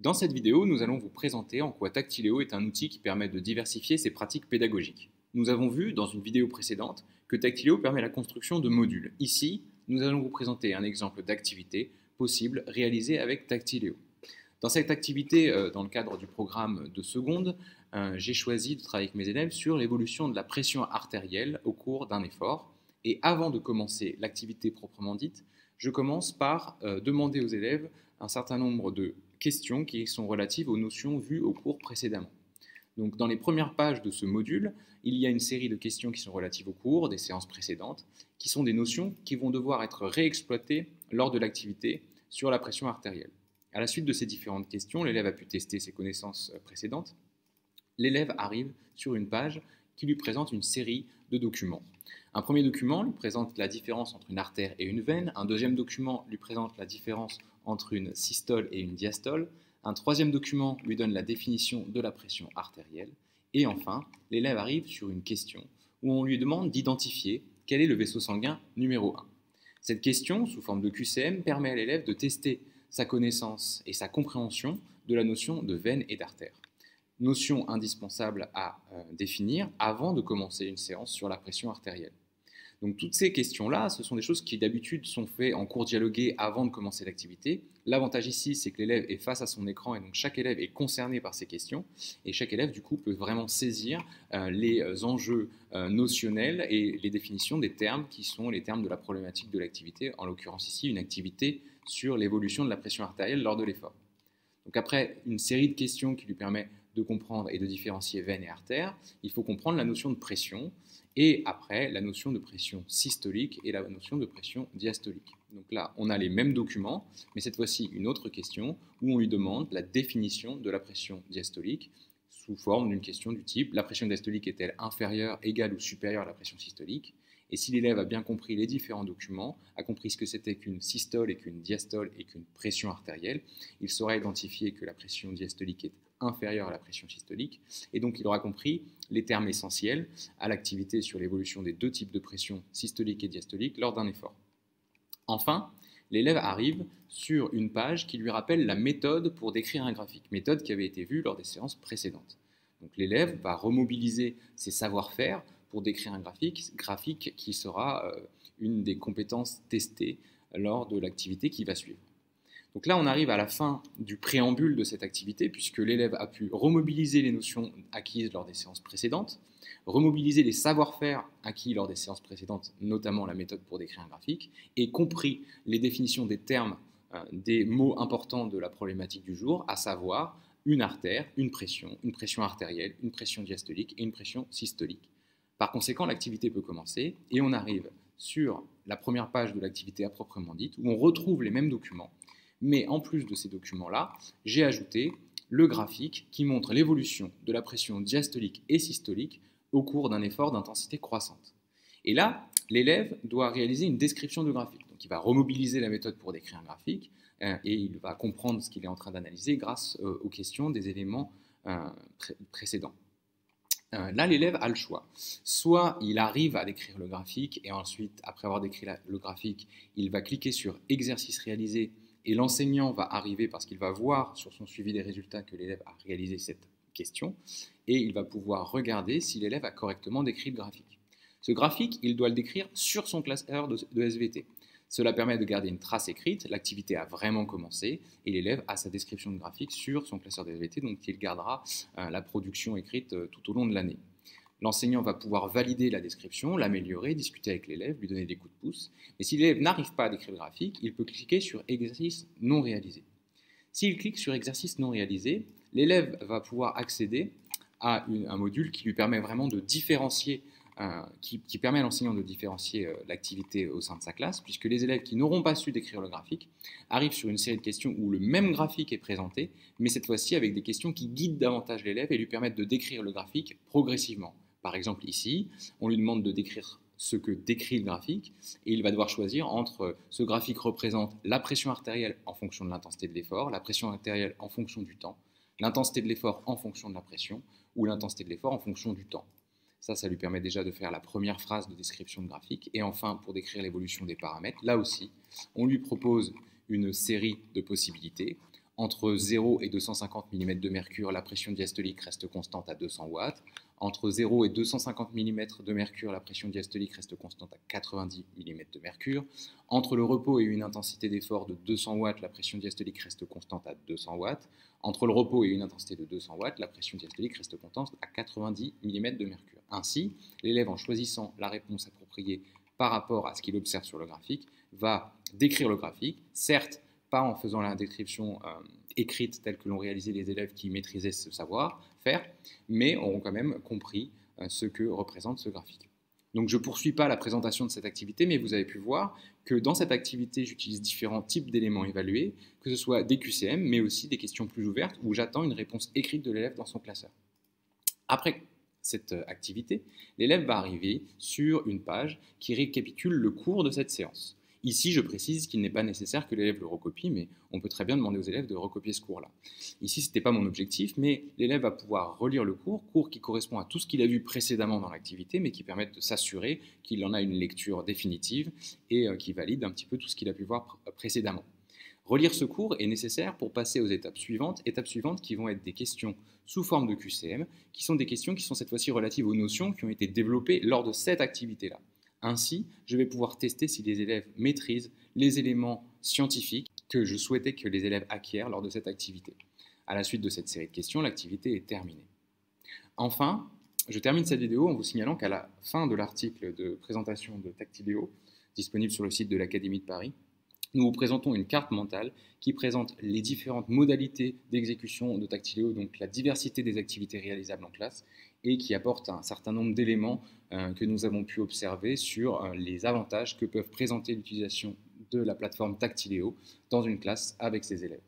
Dans cette vidéo, nous allons vous présenter en quoi Tactiléo est un outil qui permet de diversifier ses pratiques pédagogiques. Nous avons vu dans une vidéo précédente que Tactiléo permet la construction de modules. Ici, nous allons vous présenter un exemple d'activité possible réalisée avec Tactiléo. Dans cette activité, dans le cadre du programme de seconde, j'ai choisi de travailler avec mes élèves sur l'évolution de la pression artérielle au cours d'un effort. Et avant de commencer l'activité proprement dite, je commence par demander aux élèves un certain nombre de questions qui sont relatives aux notions vues au cours précédemment. Donc, dans les premières pages de ce module, il y a une série de questions qui sont relatives au cours des séances précédentes, qui sont des notions qui vont devoir être réexploitées lors de l'activité sur la pression artérielle. À la suite de ces différentes questions, l'élève a pu tester ses connaissances précédentes. L'élève arrive sur une page qui lui présente une série de documents. Un premier document lui présente la différence entre une artère et une veine. Un deuxième document lui présente la différence entre une systole et une diastole. Un troisième document lui donne la définition de la pression artérielle. Et enfin, l'élève arrive sur une question où on lui demande d'identifier quel est le vaisseau sanguin numéro 1. Cette question, sous forme de QCM, permet à l'élève de tester sa connaissance et sa compréhension de la notion de veine et d'artère. Notion indispensable à définir avant de commencer une séance sur la pression artérielle. Donc toutes ces questions-là, ce sont des choses qui d'habitude sont faites en cours dialogué avant de commencer l'activité. L'avantage ici, c'est que l'élève est face à son écran et donc chaque élève est concerné par ces questions et chaque élève du coup peut vraiment saisir les enjeux notionnels et les définitions des termes qui sont les termes de la problématique de l'activité, en l'occurrence ici une activité sur l'évolution de la pression artérielle lors de l'effort. Donc après une série de questions qui lui permet de comprendre et de différencier veine et artère, il faut comprendre la notion de pression et après la notion de pression systolique et la notion de pression diastolique. Donc là, on a les mêmes documents, mais cette fois-ci une autre question où on lui demande la définition de la pression diastolique sous forme d'une question du type: la pression diastolique est-elle inférieure, égale ou supérieure à la pression systolique? Et si l'élève a bien compris les différents documents, a compris ce que c'était qu'une systole et qu'une diastole et qu'une pression artérielle, il saura identifier que la pression diastolique est inférieure à la pression systolique, et donc il aura compris les termes essentiels à l'activité sur l'évolution des deux types de pression systolique et diastolique lors d'un effort. Enfin, l'élève arrive sur une page qui lui rappelle la méthode pour décrire un graphique, méthode qui avait été vue lors des séances précédentes. Donc l'élève va remobiliser ses savoir-faire pour décrire un graphique qui sera une des compétences testées lors de l'activité qui va suivre. Donc là, on arrive à la fin du préambule de cette activité, puisque l'élève a pu remobiliser les notions acquises lors des séances précédentes, remobiliser les savoir-faire acquis lors des séances précédentes, notamment la méthode pour décrire un graphique, et compris les définitions des termes, des mots importants de la problématique du jour, à savoir une artère, une pression artérielle, une pression diastolique et une pression systolique. Par conséquent, l'activité peut commencer et on arrive sur la première page de l'activité à proprement dite, où on retrouve les mêmes documents. Mais en plus de ces documents-là, j'ai ajouté le graphique qui montre l'évolution de la pression diastolique et systolique au cours d'un effort d'intensité croissante. Et là, l'élève doit réaliser une description de graphique. Donc il va remobiliser la méthode pour décrire un graphique et il va comprendre ce qu'il est en train d'analyser grâce aux questions des éléments précédents. Là, l'élève a le choix. Soit il arrive à décrire le graphique et ensuite, après avoir décrit le graphique, il va cliquer sur « Exercice réalisé » et l'enseignant va arriver parce qu'il va voir sur son suivi des résultats que l'élève a réalisé cette question et il va pouvoir regarder si l'élève a correctement décrit le graphique. Ce graphique, il doit le décrire sur son classeur de SVT. Cela permet de garder une trace écrite, l'activité a vraiment commencé et l'élève a sa description de graphique sur son classeur de SVT, donc il gardera la production écrite tout au long de l'année. L'enseignant va pouvoir valider la description, l'améliorer, discuter avec l'élève, lui donner des coups de pouce. Mais si l'élève n'arrive pas à décrire le graphique, il peut cliquer sur « Exercice non réalisé ». S'il clique sur « Exercice non réalisé », l'élève va pouvoir accéder à un module qui lui permet vraiment de différencier, qui permet à l'enseignant de différencier l'activité au sein de sa classe, puisque les élèves qui n'auront pas su décrire le graphique arrivent sur une série de questions où le même graphique est présenté, mais cette fois-ci avec des questions qui guident davantage l'élève et lui permettent de décrire le graphique progressivement. Par exemple ici, on lui demande de décrire ce que décrit le graphique et il va devoir choisir entre ce graphique représente la pression artérielle en fonction de l'intensité de l'effort, la pression artérielle en fonction du temps, l'intensité de l'effort en fonction de la pression ou l'intensité de l'effort en fonction du temps. Ça lui permet déjà de faire la première phrase de description de graphique. Et enfin, pour décrire l'évolution des paramètres, là aussi, on lui propose une série de possibilités Entre 0 et 250 mm de mercure, la pression diastolique reste constante à 200 watts. Entre 0 et 250 mm de mercure, la pression diastolique reste constante à 90 mm de mercure. Entre le repos et une intensité d'effort de 200 watts, la pression diastolique reste constante à 200 watts. Entre le repos et une intensité de 200 watts, la pression diastolique reste constante à 90 mm de mercure. Ainsi, l'élève, en choisissant la réponse appropriée par rapport à ce qu'il observe sur le graphique, va décrire le graphique, certes pas en faisant la description écrite telle que l'ont réalisé les élèves qui maîtrisaient ce savoir-faire, mais auront quand même compris ce que représente ce graphique. Donc je ne poursuis pas la présentation de cette activité, mais vous avez pu voir que dans cette activité, j'utilise différents types d'éléments évalués, que ce soit des QCM, mais aussi des questions plus ouvertes, où j'attends une réponse écrite de l'élève dans son classeur. Après cette activité, l'élève va arriver sur une page qui récapitule le cours de cette séance. Ici, je précise qu'il n'est pas nécessaire que l'élève le recopie, mais on peut très bien demander aux élèves de recopier ce cours-là. Ici, ce n'était pas mon objectif, mais l'élève va pouvoir relire le cours qui correspond à tout ce qu'il a vu précédemment dans l'activité, mais qui permet de s'assurer qu'il en a une lecture définitive et qui valide un petit peu tout ce qu'il a pu voir précédemment. Relire ce cours est nécessaire pour passer aux étapes suivantes qui vont être des questions sous forme de QCM, qui sont des questions qui sont cette fois-ci relatives aux notions qui ont été développées lors de cette activité-là. Ainsi, je vais pouvoir tester si les élèves maîtrisent les éléments scientifiques que je souhaitais que les élèves acquièrent lors de cette activité. À la suite de cette série de questions, l'activité est terminée. Enfin, je termine cette vidéo en vous signalant qu'à la fin de l'article de présentation de Tactiléo, disponible sur le site de l'Académie de Paris, nous vous présentons une carte mentale qui présente les différentes modalités d'exécution de Tactiléo, donc la diversité des activités réalisables en classe, et qui apporte un certain nombre d'éléments que nous avons pu observer sur les avantages que peuvent présenter l'utilisation de la plateforme Tactiléo dans une classe avec ses élèves.